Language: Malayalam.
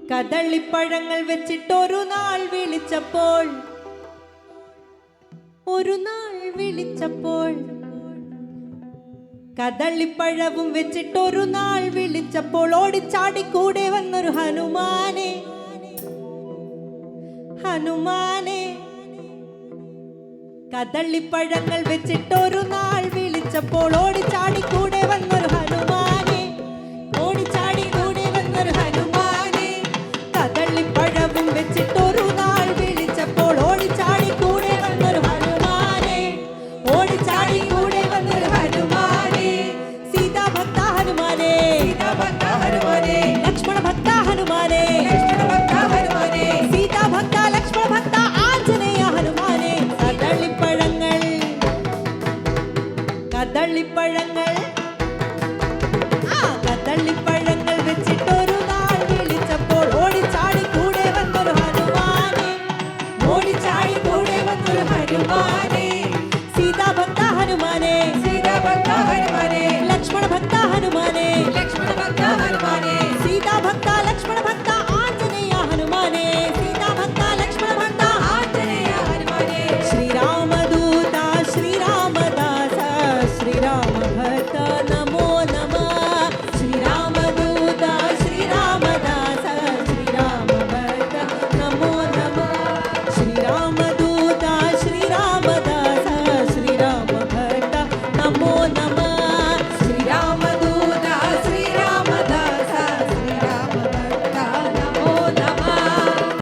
കദളിപ്പഴങ്ങൾ വെച്ചിട്ടൊരു നാൾ വിളിച്ചപ്പോൾ കദളിപ്പഴവും വെച്ചിട്ടൊരു നാൾ വിളിച്ചപ്പോൾ ഓടിച്ചാടി കൂടെ വന്നൊരു ഹനുമാനെ കദളിപ്പഴങ്ങൾ വെച്ചിട്ടൊരു നാൾ വിളിച്ചപ്പോൾ ഓടിച്ചാടി കൂടെ വന്നൊരു ഹനുമാനെ കദളിപ്പഴവും വെച്ചിട്ടൊരു നാൾ വിളിച്ചപ്പോൾ ഓടിച്ചാടി കൂടെ വന്നൊരു ഹനുമാനെ സീതാ ഭക്ത ഹനുമാനെ ലക്ഷ്മണ ഭക്ത ഹനുമാനെ